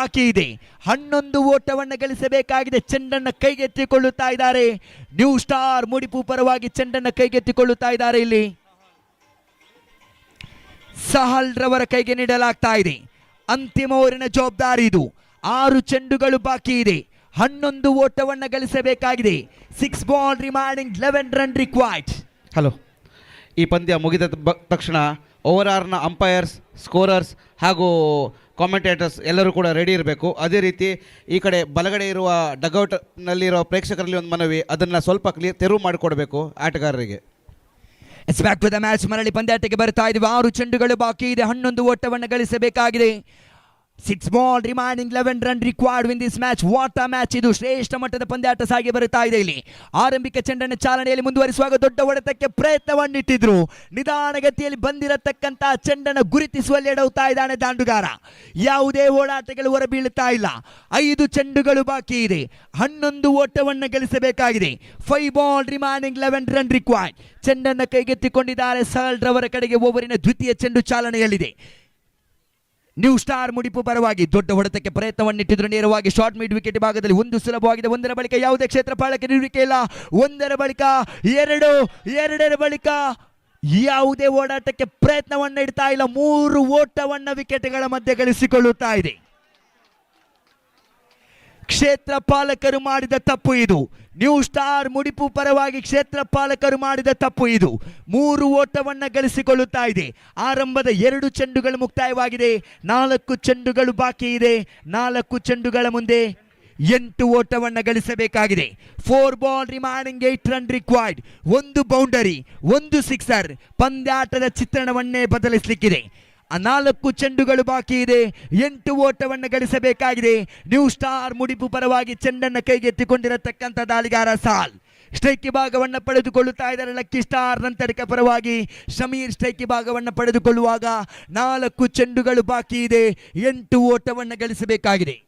ಬಾಕಿ ಇದೆ. 11 ಓಟವನ್ನು ಗಳಿಸಬೇಕಾಗಿದೆ. ಚೆಂಡನ್ನು ಕೈಗೆತ್ತಿಕೊಳ್ಳುತ್ತಾ ಇದ್ದಾರೆ ನ್ಯೂ ಸ್ಟಾರ್ ಮುಡಿಪು ಪರವಾಗಿ. ಚೆಂಡನ್ನು ಕೈಗೆತ್ತಿಕೊಳ್ಳುತ್ತಾ ಇದ್ದಾರೆ. ಇಲ್ಲಿ ಸಹಲ್ ರವರ ಕೈಗೆ ನೀಡಲಾಗ್ತಾ ಇದೆ. ಅಂತಿಮ ಓವರಿನ ಜವಾಬ್ದಾರಿ ಇದು. 6 ಚೆಂಡುಗಳು ಬಾಕಿ ಇದೆ. 11 ಓಟವನ್ನು ಗಳಿಸಬೇಕಾಗಿದೆ. 6 ball remaining, 11 run required. Hello, ಈ ಪಂದ್ಯ ಮುಗಿದ ತಕ್ಷಣ ಓವರ್ಆರ್ನ ಅಂಪೈರ್ಸ್, ಸ್ಕೋರರ್ಸ್ ಹಾಗೂ ಕಾಮೆಂಟೇಟರ್ಸ್ ಎಲ್ಲರೂ ಕೂಡ ರೆಡಿ ಇರಬೇಕು. ಅದೇ ರೀತಿ ಈ ಕಡೆ ಬಲಗಡೆ ಇರುವ ಡಗೌಟ್ನಲ್ಲಿರೋ ಪ್ರೇಕ್ಷಕರಲ್ಲಿ ಒಂದು ಮನವಿ, ಅದನ್ನು ಸ್ವಲ್ಪ ತೆರವು ಮಾಡಿಕೊಡ್ಬೇಕು ಆಟಗಾರರಿಗೆ. It's back to the match. ಮರಳಿ ಪಂದ್ಯಾಟಕ್ಕೆ ಬರ್ತಾ ಇದ್ದೀವಿ. 6 ಚೆಂಡುಗಳು ಬಾಕಿ ಇದೆ. 11 ಓಟವನ್ನು ಗಳಿಸಬೇಕಾಗಿದೆ. 6 ball remaining, 11 run required win this match. What a match ಇದು. ಶ್ರೇಷ್ಠ ಮಟ್ಟದ ಪಂದ್ಯಾಟ ಸಾಗಿ ಬರುತ್ತಾ ಇದೆ. ಇಲ್ಲಿ ಆರಂಭಿಕ ಚೆಂಡನ್ನು ಚಾಲನೆಯಲ್ಲಿ ಮುಂದುವರಿಸುವಾಗ ದೊಡ್ಡ ಹೊಡೆತಕ್ಕೆ ಪ್ರಯತ್ನವನ್ನಿಟ್ಟಿದ್ರು. ನಿಧಾನಗತಿಯಲ್ಲಿ ಬಂದಿರತಕ್ಕಂಥ ಚೆಂಡನ್ನು ಗುರುತಿಸುವಲ್ಲಿ ಎಡವುತ್ತಾ ಇದ್ದಾನೆ ದಾಂಡುಗಾರ. ಯಾವುದೇ ಓಡಾಟಗಳು ಹೊರಬೀಳುತ್ತಾ ಇಲ್ಲ. 5 ಚೆಂಡುಗಳು ಬಾಕಿ ಇದೆ. 11 ಓಟವನ್ನು ಗಳಿಸಬೇಕಾಗಿದೆ. 5 ಬಾಲ್ ರಿಮೈನಿಂಗ್, 11 ರನ್ ರಿಕ್ವೈರ್ಡ್. ಚೆಂಡನ್ನು ಕೈಗೆತ್ತಿಕೊಂಡಿದ್ದಾರೆ ಸಹಲ್ ರವರ ಕಡೆಗೆ. ಓವರಿನ ದ್ವಿತೀಯ ಚೆಂಡು ಚಾಲನೆಯಲ್ಲಿದೆ. ನ್ಯೂ ಸ್ಟಾರ್ ಮುಡಿಪು ಪರವಾಗಿ ದೊಡ್ಡ ಹೊಡೆತಕ್ಕೆ ಪ್ರಯತ್ನವನ್ನಿಟ್ಟಿದ್ರು. ನೇರವಾಗಿ ಶಾರ್ಟ್ ಮಿಡ್ ವಿಕೆಟ್ ಭಾಗದಲ್ಲಿ ಒಂದು ಸುಲಭವಾಗಿದೆ. ಒಂದರ ಬಳಿಕ ಯಾವುದೇ ಕ್ಷೇತ್ರಪಾಲಕ್ಕೆ ನಿಲ್ಲುವಿಕೆ ಇಲ್ಲ. ಒಂದರ ಬಳಿಕ ಎರಡರ ಬಳಿಕ ಯಾವುದೇ ಓಡಾಟಕ್ಕೆ ಪ್ರಯತ್ನವನ್ನು ಇಡ್ತಾ ಇಲ್ಲ. 3 ಓಟವನ್ನು ವಿಕೆಟ್ಗಳ ಮಧ್ಯೆ ಗಳಿಸಿಕೊಳ್ಳುತ್ತಾ ಇದೆ. ಕ್ಷೇತ್ರ ಪಾಲಕರು ಮಾಡಿದ ತಪ್ಪು ಇದು. ನ್ಯೂ ಸ್ಟಾರ್ ಮುಡಿಪು ಪರವಾಗಿ ಕ್ಷೇತ್ರ ಪಾಲಕರು ಮಾಡಿದ ತಪ್ಪು ಇದು. 3 ಓಟವನ್ನು ಗಳಿಸಿಕೊಳ್ಳುತ್ತಾ ಇದೆ. ಆರಂಭದ 2 ಚೆಂಡುಗಳು ಮುಕ್ತಾಯವಾಗಿದೆ. 4 ಚೆಂಡುಗಳು ಬಾಕಿ ಇದೆ. 4 ಚೆಂಡುಗಳ ಮುಂದೆ 8 ಓಟವನ್ನು ಗಳಿಸಬೇಕಾಗಿದೆ. 4 ball remaining, 8 run required. 1 boundary, 1 sixer. ಪಂದ್ಯಾಟದ ಚಿತ್ರಣವನ್ನೇ ಬದಲಿಸಲಿಕ್ಕಿದೆ. 4 ಚೆಂಡುಗಳು ಬಾಕಿ ಇದೆ. 8 ಓಟವನ್ನು ಗಳಿಸಬೇಕಾಗಿದೆ. ನ್ಯೂ ಸ್ಟಾರ್ ಮುಡಿಪು ಪರವಾಗಿ ಚೆಂಡನ್ನು ಕೈಗೆತ್ತಿಕೊಂಡಿರತಕ್ಕಂಥ ದಾಳಿಗಾರ ಸಾಲ್ ಸ್ಟ್ರೈಕ್ ಭಾಗವನ್ನು ಪಡೆದುಕೊಳ್ಳುತ್ತಾ ಇದ್ದಾರೆ. ಲಕ್ಕಿ ಸ್ಟಾರ್ ನಂತರಿಕ ಪರವಾಗಿ ಶಮೀರ್ ಸ್ಟ್ರೈಕ್ ಭಾಗವನ್ನು ಪಡೆದುಕೊಳ್ಳುವಾಗ 4 ಚೆಂಡುಗಳು ಬಾಕಿ ಇದೆ. 8 ಓಟವನ್ನು ಗಳಿಸಬೇಕಾಗಿದೆ.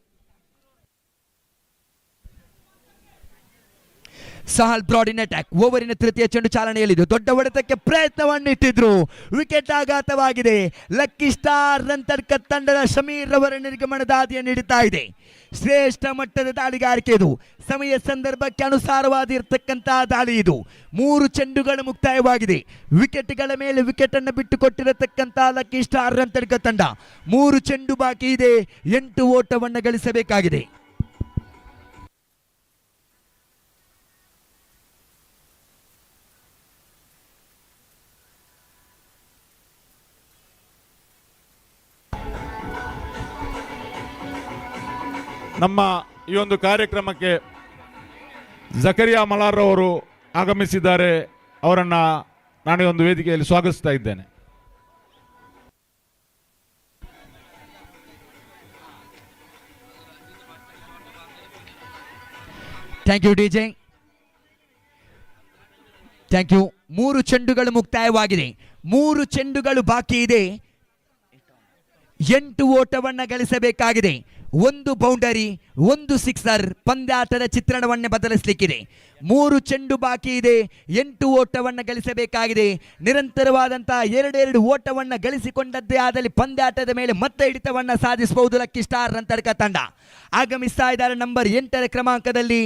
ಸಹಲ್ ಬ್ರಾಡ್ ಇನ್ ಅಟ್ಯಾಕ್. ಓವರಿನ ತೃತೀಯ ಚೆಂಡು ಚಾಲನೆಯಲ್ಲಿದ್ದು ದೊಡ್ಡ ಹೊಡೆತಕ್ಕೆ ಪ್ರಯತ್ನವನ್ನಿಟ್ಟಿದ್ರು. ವಿಕೆಟ್ ಆಘಾತವಾಗಿದೆ. ಲಕ್ಕಿ ಸ್ಟಾರ್ ನಂತರ್ಕ ತಂಡದ ಶಮೀರ್ ರವರ ನಿರ್ಗಮನದ ಹಾದಿಯ ನೀಡುತ್ತಾ ಇದೆ. ಶ್ರೇಷ್ಠ ಮಟ್ಟದ ದಾಳಿಗಾರಿಕೆ ಇದು. ಸಮಯ ಸಂದರ್ಭಕ್ಕೆ ಅನುಸಾರವಾಗಿರ್ತಕ್ಕಂತಹ ದಾಳಿ ಇದು. 3 ಚೆಂಡುಗಳು ಮುಕ್ತಾಯವಾಗಿದೆ. ವಿಕೆಟ್ಗಳ ಮೇಲೆ ವಿಕೆಟ್ ಅನ್ನು ಬಿಟ್ಟು ಕೊಟ್ಟಿರತಕ್ಕಂಥ ಲಕ್ಕಿ ಸ್ಟಾರ್ ನಂತರ್ಕ ತಂಡ. 3 ಚೆಂಡು ಬಾಕಿ ಇದೆ. 8 ಓಟವನ್ನು ಗಳಿಸಬೇಕಾಗಿದೆ. ನಮ್ಮ ಈ ಒಂದು ಕಾರ್ಯಕ್ರಮಕ್ಕೆ ಜಕರಿಯಾ ಮಲಾರ್ ಅವರು ಆಗಮಿಸಿದ್ದಾರೆ. ಅವರನ್ನು ನಾನು ಈ ಒಂದು ವೇದಿಕೆಯಲ್ಲಿ ಸ್ವಾಗತಿಸ್ತಾ ಇದ್ದೇನೆ. Thank you DJ, thank you. 3 ಚೆಂಡುಗಳು ಮುಕ್ತಾಯವಾಗಿದೆ. 3 ಚೆಂಡುಗಳು ಬಾಕಿ ಇದೆ. 8 ಓಟವನ್ನು ಗಳಿಸಬೇಕಾಗಿದೆ. 1 ಬೌಂಡರಿ, 1 ಸಿಕ್ಸರ್. ಪಂದ್ಯಾಟದ ಚಿತ್ರಣವನ್ನೇ ಬದಲಿಸಲಿಕ್ಕಿದೆ. 3 ಚೆಂಡು ಬಾಕಿ ಇದೆ. 8 ಓಟವನ್ನು ಗಳಿಸಬೇಕಾಗಿದೆ. ನಿರಂತರವಾದಂತಹ 2 ಓಟವನ್ನು ಗಳಿಸಿಕೊಂಡದ್ದೇ ಆದಲ್ಲಿ ಪಂದ್ಯಾಟದ ಮೇಲೆ ಮತ್ತೆ ಹಿಡಿತವನ್ನು ಸಾಧಿಸಬಹುದು ಲಕ್ಕಿ ಸ್ಟಾರ್ ನಂತರ್ಕ ತಂಡ. ಆಗಮಿಸ್ತಾ ಇದ್ದಾರೆ ನಂಬರ್ 8ರ ಕ್ರಮಾಂಕದಲ್ಲಿ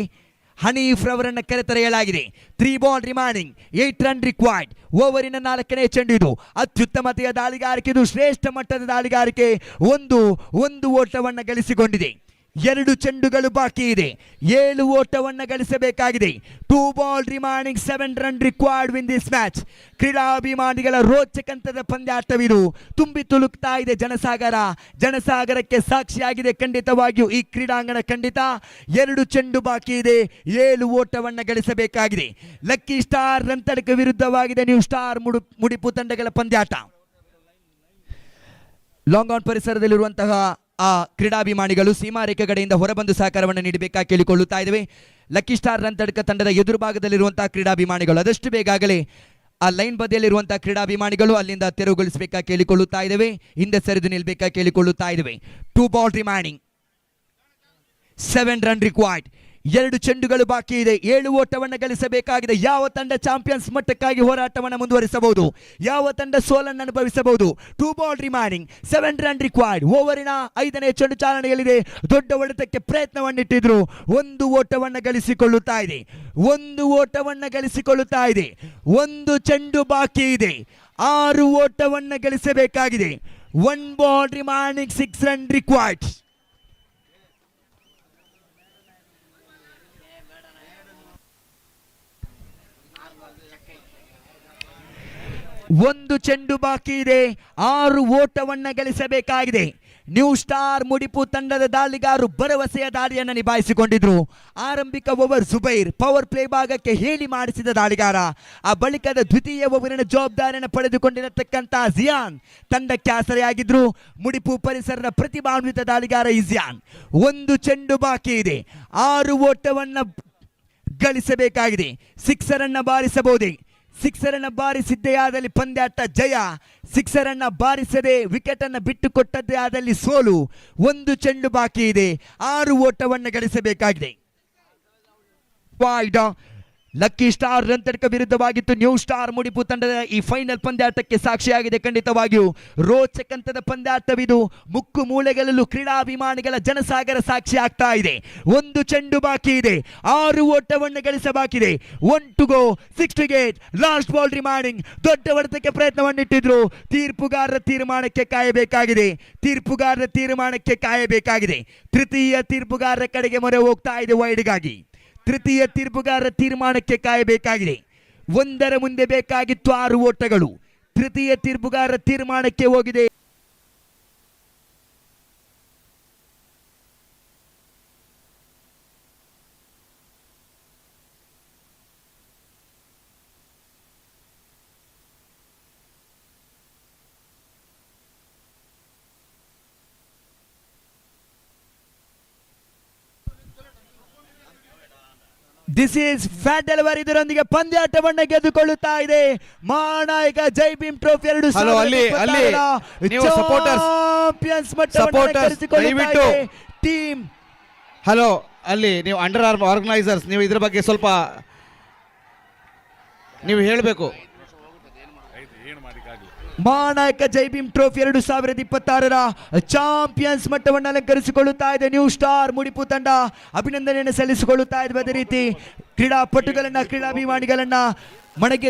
ಹನೀಫ್ ರವರನ್ನು ಕರೆತರೆಯಲಾಗಿದೆ. 3 ಬಾಲ್ ರಿಮೈನಿಂಗ್, 8 ರನ್ ರಿಕ್ವೈರ್ಡ್. ಓವರಿನ 4ನೇ ಚೆಂಡು ಇದು. ಅತ್ಯುತ್ತಮತೆಯ ದಾಳಿಗಾರಿಕೆ ಇದು. ಶ್ರೇಷ್ಠ ಮಟ್ಟದ ದಾಳಿಗಾರಿಕೆ. ಒಂದು ಓಟವನ್ನು ಗಳಿಸಿಕೊಂಡಿದೆ. 2 ಚೆಂಡುಗಳು ಬಾಕಿ ಇದೆ. 7 ಓಟವನ್ನು ಗಳಿಸಬೇಕಾಗಿದೆ. 2 ball remaining, 7 run required win this match. ಕ್ರೀಡಾಭಿಮಾನಿಗಳ ರೋಚಕಂತದ ಪಂದ್ಯಾಟವಿದು. ತುಂಬಿ ತುಳುಕ್ತಾ ಇದೆ ಜನಸಾಗರಕ್ಕೆ ಸಾಕ್ಷಿಯಾಗಿದೆ ಖಂಡಿತವಾಗಿಯೂ ಈ ಕ್ರೀಡಾಂಗಣ. ಖಂಡಿತ 2 ಚೆಂಡು ಬಾಕಿ ಇದೆ. 7 ಓಟವನ್ನು ಗಳಿಸಬೇಕಾಗಿದೆ. ಲಕ್ಕಿ ಸ್ಟಾರ್ ನಂತರಕ್ಕೆ ವಿರುದ್ಧವಾಗಿದೆ ನ್ಯೂ ಸ್ಟಾರ್ ಮುಡಿಪು ತಂಡಗಳ ಪಂದ್ಯಾಟ. ಲಾಂಗ್ ಆನ್ ಪರಿಸರದಲ್ಲಿರುವಂತಹ ಆ ಕ್ರೀಡಾಭಿಮಾನಿಗಳು ಸೀಮಾರೇಖೆ ಕಡೆಯಿಂದ ಹೊರಬಂದು ಸಹಕಾರವನ್ನು ನೀಡಬೇಕಾಗಿ ಕೇಳಿಕೊಳ್ಳುತ್ತಾ ಇದ್ದೇವೆ. ಲಕ್ಕಿ ಸ್ಟಾರ್ ರಂತಡ್ಕ ತಂಡದ ಎದುರು ಭಾಗದಲ್ಲಿರುವಂತಹ ಕ್ರೀಡಾಭಿಮಾನಿಗಳು ಆದಷ್ಟು ಬೇಗಲೇ ಆ ಲೈನ್ ಬದಿಯಲ್ಲಿರುವಂತಹ ಕ್ರೀಡಾಭಿಮಾನಿಗಳು ಅಲ್ಲಿಂದ ತೆರವುಗೊಳಿಸಬೇಕಾಗಿ ಕೇಳಿಕೊಳ್ಳುತ್ತಾ ಇದ್ದೇವೆ. ಹಿಂದೆ ಸರಿದು ನಿಲ್ಲಬೇಕಾಗಿ ಕೇಳಿಕೊಳ್ಳುತ್ತಾ ಇದ್ದೇವೆ. 2 ಬಾಲ್ ರಿಮೈನಿಂಗ್, 7 ರನ್ ರಿಕ್ವೈರ್ಡ್. 2 ಚೆಂಡುಗಳು ಬಾಕಿ ಇದೆ. 7 ಓಟವನ್ನು ಗಳಿಸಬೇಕಾಗಿದೆ. ಯಾವ ತಂಡ ಚಾಂಪಿಯನ್ಸ್ ಮಟ್ಟಕ್ಕಾಗಿ ಹೋರಾಟವನ್ನು ಮುಂದುವರಿಸಬಹುದು, ಯಾವ ತಂಡ ಸೋಲನ್ನು ಅನುಭವಿಸಬಹುದು. 2 ಬಾಲ್ ರಿಮೈನಿಂಗ್, 7 ರನ್ ರಿಕ್ವೈರ್ಡ್. ಓವರಿನ 5ನೇ ಚೆಂಡು ಚಾಲನೆಯಲ್ಲಿದೆ. ದೊಡ್ಡ ಹೊಡೆತಕ್ಕೆ ಪ್ರಯತ್ನವನ್ನಿಟ್ಟಿದ್ರು. 1 ಓಟವನ್ನು ಗಳಿಸಿಕೊಳ್ಳುತ್ತಾ ಇದೆ. 1 ಓಟವನ್ನು ಗಳಿಸಿಕೊಳ್ಳುತ್ತಾ ಇದೆ. 1 ಚೆಂಡು ಬಾಕಿ ಇದೆ. 6 ಓಟವನ್ನು ಗಳಿಸಬೇಕಾಗಿದೆ. 1 ಬಾಲ್ ರಿಮೈನಿಂಗ್, 6 ರನ್ ರಿಕ್ವೈರ್ಡ್. ಒಂದು ಚೆಂಡು ಬಾಕಿ ಇದೆ. 6 ಓಟವನ್ನು ಗಳಿಸಬೇಕಾಗಿದೆ. ನ್ಯೂ ಸ್ಟಾರ್ ಮುಡಿಪು ತಂಡದ ದಾಳಿಗಾರರು ಭರವಸೆಯ ದಾಳಿಯನ್ನು ನಿಭಾಯಿಸಿಕೊಂಡಿದ್ರು. ಆರಂಭಿಕ ಓವರ್ ಜುಬೈರ್ ಪವರ್ ಪ್ಲೇ ಭಾಗಕ್ಕೆ ಹೇಳಿ ಮಾಡಿಸಿದ ದಾಳಿಗಾರ. ಆ ಬಳಿಕದ ದ್ವಿತೀಯ ಓವರಿನ ಜವಾಬ್ದಾರಿಯನ್ನು ಪಡೆದುಕೊಂಡಿರತಕ್ಕಂಥ ಜಿಯಾನ್ ತಂಡಕ್ಕೆ ಆಸರೆಯಾಗಿದ್ರು. ಮುಡಿಪು ಪರಿಸರದ ಪ್ರತಿಭಾನ್ವಿತ ದಾಳಿಗಾರ ಇಜಿಯಾನ್. 1 ಚೆಂಡು ಬಾಕಿ ಇದೆ. 6 ಓಟವನ್ನು ಗಳಿಸಬೇಕಾಗಿದೆ. 6 ರನ್ನ ಬಾರಿಸಬಹುದೇ. 6 ರನ್ನ ಬಾರಿಸಿದ್ದೇ ಆದಲ್ಲಿ ಪಂದ್ಯಾಟ ಜಯ. 6 ರನ್ನ ಬಾರಿಸದೆ ವಿಕೆಟ್ ಅನ್ನು ಬಿಟ್ಟು ಕೊಟ್ಟದ್ದೇ ಆದಲ್ಲಿ ಸೋಲು. 1 ಚೆಂಡು ಬಾಕಿ ಇದೆ. 6 ಓಟವನ್ನು ಗಳಿಸಬೇಕಾಗಿದೆ. ವಾಯ್ಡ್ ಲಕ್ಕಿ ಸ್ಟಾರ್ ರಂತಡ್ಕ ವಿರುದ್ಧವಾಗಿತ್ತು. ನ್ಯೂ ಸ್ಟಾರ್ ಮುಡಿಪು ತಂಡದ ಈ ಫೈನಲ್ ಪಂದ್ಯಾಟಕ್ಕೆ ಸಾಕ್ಷಿಯಾಗಿದೆ. ಖಂಡಿತವಾಗಿಯೂ ರೋಚಕಂತದ ಪಂದ್ಯಾಟವಿದು. ಮುಕ್ಕು ಮೂಲೆಗಳಲ್ಲೂ ಕ್ರೀಡಾಭಿಮಾನಿಗಳ ಜನಸಾಗರ ಸಾಕ್ಷಿ ಆಗ್ತಾ ಇದೆ. 1 ಚೆಂಡು ಬಾಕಿ ಇದೆ. 6 ಓಟವನ್ನು ಗಳಿಸಬೇಕಿದೆ. 1 to go, 6 wicket, last ball remaining. ದೊಡ್ಡ ಹೊಡೆತಕ್ಕೆ ಪ್ರಯತ್ನವನ್ನಿಟ್ಟಿದ್ರು. ತೀರ್ಪುಗಾರರ ತೀರ್ಮಾನಕ್ಕೆ ಕಾಯಬೇಕಾಗಿದೆ. ತೀರ್ಪುಗಾರರ ತೀರ್ಮಾನಕ್ಕೆ ಕಾಯಬೇಕಾಗಿದೆ. ತೃತೀಯ ತೀರ್ಪುಗಾರರ ಕಡೆಗೆ ಮೊರೆ ಹೋಗ್ತಾ ಇದೆ ವೈಡ್ಗಾಗಿ. ತೃತೀಯ ತೀರ್ಪುಗಾರರ ತೀರ್ಮಾನಕ್ಕೆ ಕಾಯಬೇಕಾಗಿದೆ. 1ರ ಮುಂದೆ ಬೇಕಾಗಿತ್ತು 6 ಓಟಗಳು. ತೃತೀಯ ತೀರ್ಪುಗಾರರ ತೀರ್ಮಾನಕ್ಕೆ ಹೋಗಿದೆ. This is fat delivery. ಇದರೊಂದಿಗೆ ಪಂದ್ಯಾಟವನ್ನ ಗೆದ್ದುಕೊಳ್ಳುತ್ತಾ ಇದೆ ಮಹಾನಾಯಕ ಜೈ ಭೀಮ್ ಟ್ರೋಫಿ 2024 ನೀವು supporters, ಚಾಂಪಿಯನ್ಸ್ ಮಟ್ಟವನ್ನು ಟೀಮ್. ಹಲೋ, ಅಲ್ಲಿ ನೀವು ಅಂಡರ್ ಆರ್ಮ್ ಆರ್ಗನೈಸರ್ಸ್, ನೀವು ಇದ್ರ ಬಗ್ಗೆ ಸ್ವಲ್ಪ ನೀವು ಹೇಳಬೇಕು. ಮಹಾನಾಯಕ ಜೈ ಭೀಮ್ ಟ್ರೋಫಿ 2026 ಚಾಂಪಿಯನ್ಸ್ ಮಟ್ಟವನ್ನು ಅಲಂಕರಿಸಿಕೊಳ್ಳುತ್ತಾ ಇದೆ ನ್ಯೂ ಸ್ಟಾರ್ ಮುಡಿಪು ತಂಡ. ಅಭಿನಂದನೆಯನ್ನು ಸಲ್ಲಿಸಿಕೊಳ್ಳುತ್ತಾ ಇದೆ. ಅದೇ ರೀತಿ ಕ್ರೀಡಾಪಟುಗಳನ್ನ, ಕ್ರೀಡಾಭಿಮಾನಿಗಳನ್ನ ಮನೆಗೆ